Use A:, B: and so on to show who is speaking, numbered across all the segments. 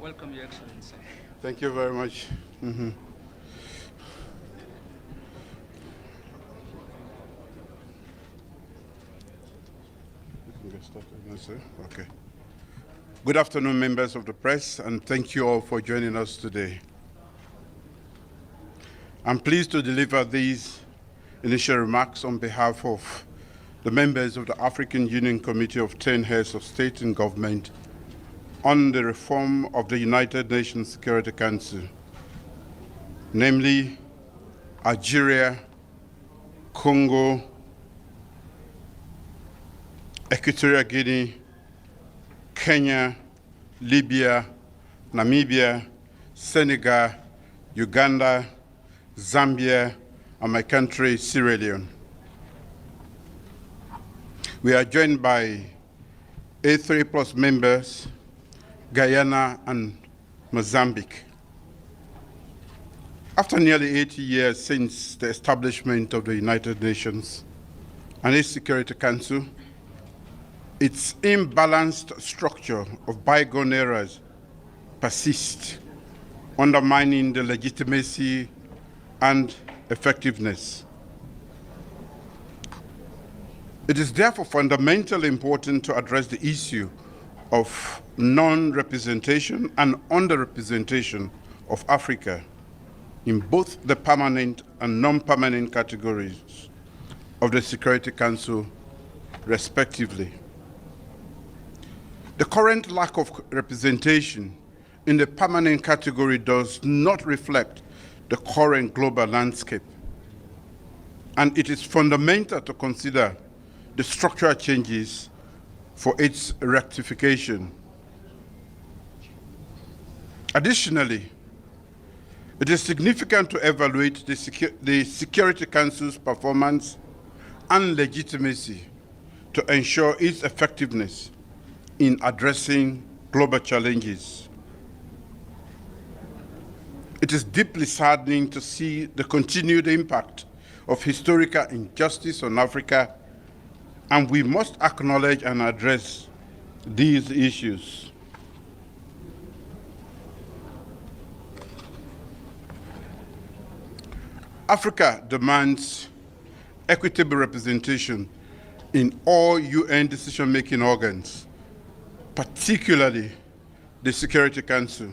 A: Welcome, Your Excellency.
B: Thank you very much. Okay. Good afternoon, members of the press, and thank you all for joining us today. I'm pleased to deliver these initial remarks on behalf of the members of the African Union Committee of 10 Heads of State and Government on the reform of the United Nations Security Council, namely Algeria, Congo, Equatorial Guinea, Kenya, Libya, Namibia, Senegal, Uganda, Zambia, and my country, Sierra Leone. We are joined by A3 plus members, Guyana and Mozambique. After nearly 80 years since the establishment of the United Nations and its Security Council, its imbalanced structure of bygone eras persists, undermining the legitimacy and effectiveness. It is therefore fundamentally important to address the issue of non-representation and underrepresentation of Africa in both the permanent and non-permanent categories of the Security Council, respectively. The current lack of representation in the permanent category does not reflect the current global landscape, and it is fundamental to consider the structural changes for its rectification. Additionally, it is significant to evaluate the Security Council's performance and legitimacy to ensure its effectiveness in addressing global challenges. It is deeply saddening to see the continued impact of historical injustice on Africa, and we must acknowledge and address these issues. Africa demands equitable representation in all UN decision-making organs, particularly the Security Council.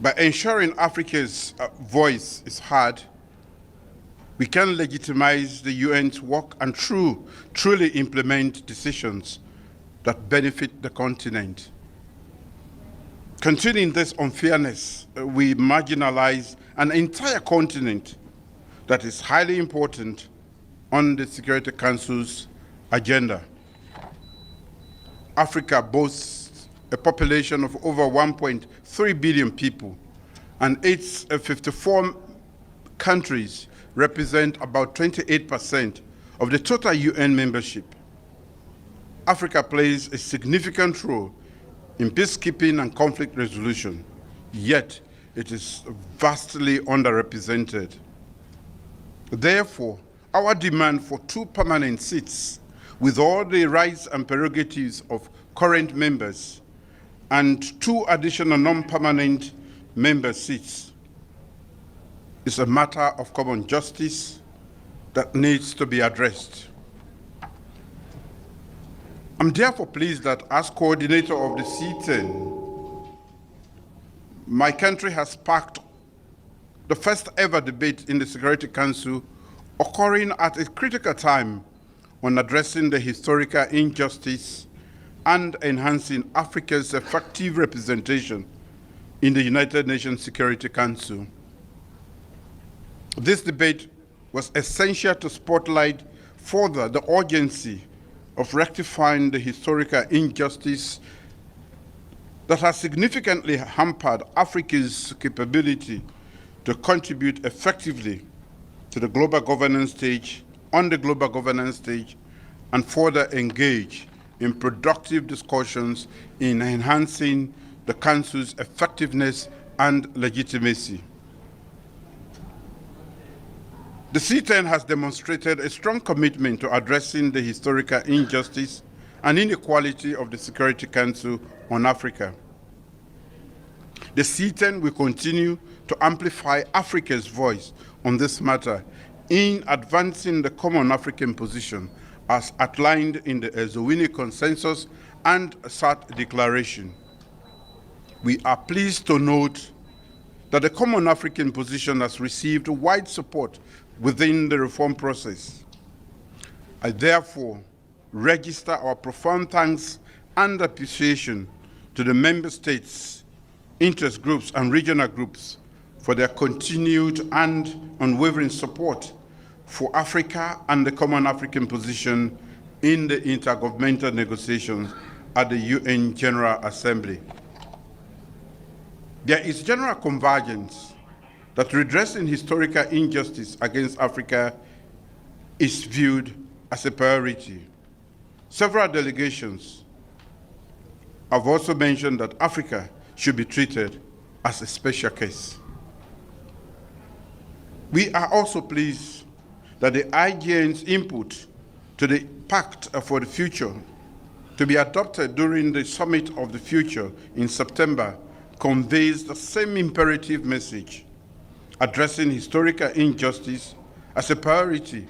B: By ensuring Africa's voice is heard, we can legitimize the UN's work and truly implement decisions that benefit the continent. Continuing this unfairness, we marginalize an entire continent that is highly important on the Security Council's agenda. Africa boasts a population of over 1.3 billion people, and its 54 countries represent about 28% of the total UN membership. Africa plays a significant role in peacekeeping and conflict resolution, yet it is vastly underrepresented. Therefore, our demand for 2 permanent seats with all the rights and prerogatives of current members and 2 additional non-permanent member seats is a matter of common justice that needs to be addressed. I'm therefore pleased that as coordinator of the C10, my country has sparked the first ever debate in the Security Council, occurring at a critical time on addressing the historical injustice and enhancing Africa's effective representation in the United Nations Security Council. This debate was essential to spotlight further the urgency of rectifying the historical injustice that has significantly hampered Africa's capability to contribute effectively to the global governance stage, on the global governance stage, and further engage in productive discussions in enhancing the Council's effectiveness and legitimacy. The C10 has demonstrated a strong commitment to addressing the historical injustice and inequality of the Security Council on Africa. The C10 will continue to amplify Africa's voice on this matter in advancing the common African position as outlined in the Ezowini Consensus and SAT Declaration. We are pleased to note that the common African position has received wide support within the reform process. I therefore register our profound thanks and appreciation to the member states, interest groups, and regional groups for their continued and unwavering support for Africa and the common African position in the intergovernmental negotiations at the UN General Assembly. There is general convergence that redressing historical injustice against Africa is viewed as a priority. Several delegations have also mentioned that Africa should be treated as a special case. We are also pleased that the IGN's input to the Pact for the Future to be adopted during the Summit of the Future in September conveys the same imperative message, addressing historical injustice as a priority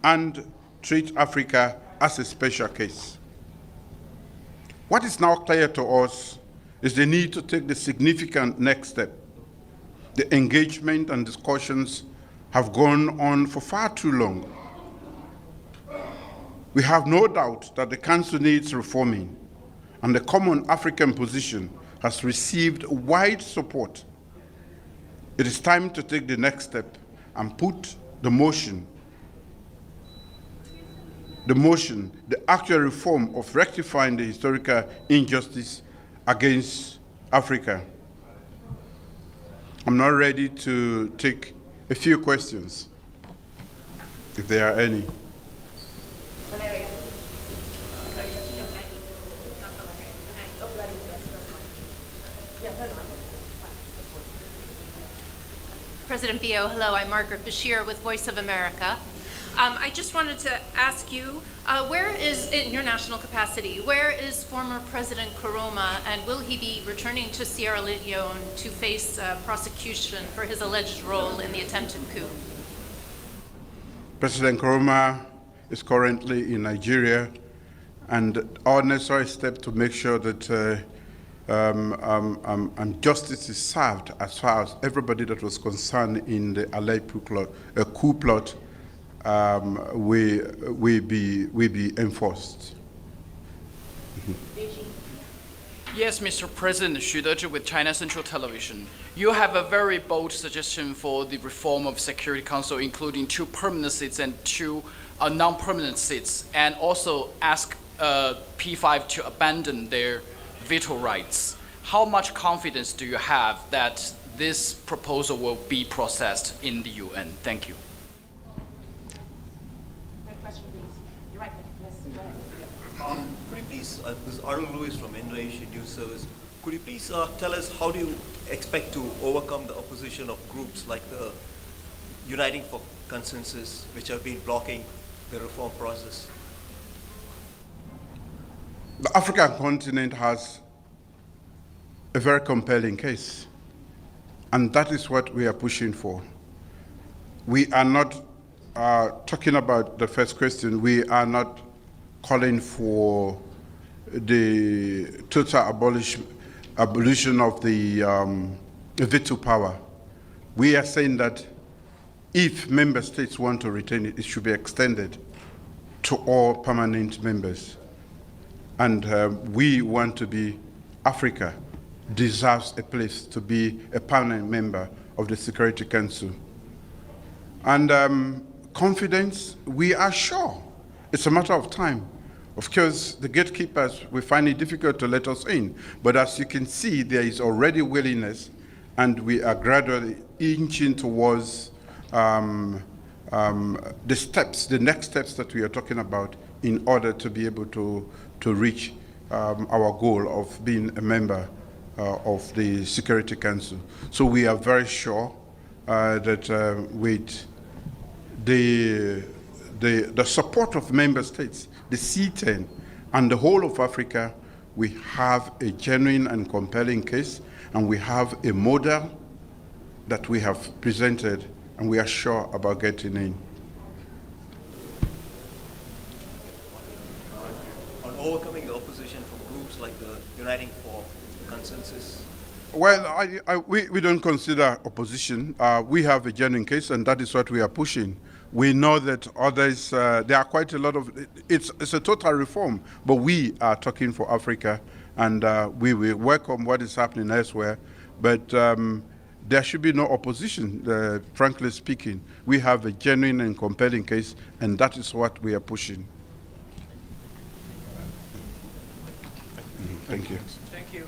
B: and treat Africa as a special case. What is now clear to us is the need to take the significant next step. The engagement and discussions have gone on for far too long. We have no doubt that the Council needs reforming, and the common African position has received wide support. It is time to take the next step and put the actual reform of rectifying the historical injustice against Africa. I'm now ready to take a few questions, if there are any.
A: President Bio, hello, I'm Margaret Bashir with Voice of America. I just wanted to ask you, where is, in your national capacity, where is former President Nkrumah, and will he be returning to Sierra Leone to face prosecution for his alleged role in the attempted coup?
B: President Nkrumah is currently in Nigeria, and all necessary steps to make sure that justice is served as far as everybody that was concerned in the alleged coup plot will be enforced.
C: Yes, Mr. President Xu Deji with China Central Television. You have a very bold suggestion for the reform of Security Council, including 2 permanent seats and 2 non-permanent seats, and also ask P5 to abandon their veto rights. How much confidence do you have that this proposal will be processed in the UN? Thank you.
D: Could you please, this is Arun Lewis from Indonesia News Service. Could you please tell us how do you expect to overcome the opposition of groups like the Uniting for Consensus, which have been blocking the reform process?
B: The African continent has a very compelling case, and that is what we are pushing for. We are not talking about the first question. We are not calling for the total abolition of the veto power. We are saying that if member states want to retain it, it should be extended to all permanent members. And we want to be, Africa deserves a place to be a permanent member of the Security Council. And confidence, we are sure. It's a matter of time. Of course, the gatekeepers will find it difficult to let us in, but as you can see, there is already willingness, and we are gradually inching towards the next steps that we are talking about in order to be able to reach our goal of being a member of the Security Council. So we are very sure that with the support of member states, the C10 and the whole of Africa, we have a genuine and compelling case, and we have a model that we have presented, and we are sure about getting in.
D: On overcoming the opposition from groups like the Uniting for Consensus?
B: Well, we don't consider opposition. We have a genuine case, and that is what we are pushing. We know that others, there are quite a lot of, it's a total reform, but we are talking for Africa, and we will welcome what is happening elsewhere. But there should be no opposition, frankly speaking. We have a genuine and compelling case, and that is what we are pushing. Thank you.
C: Thank you.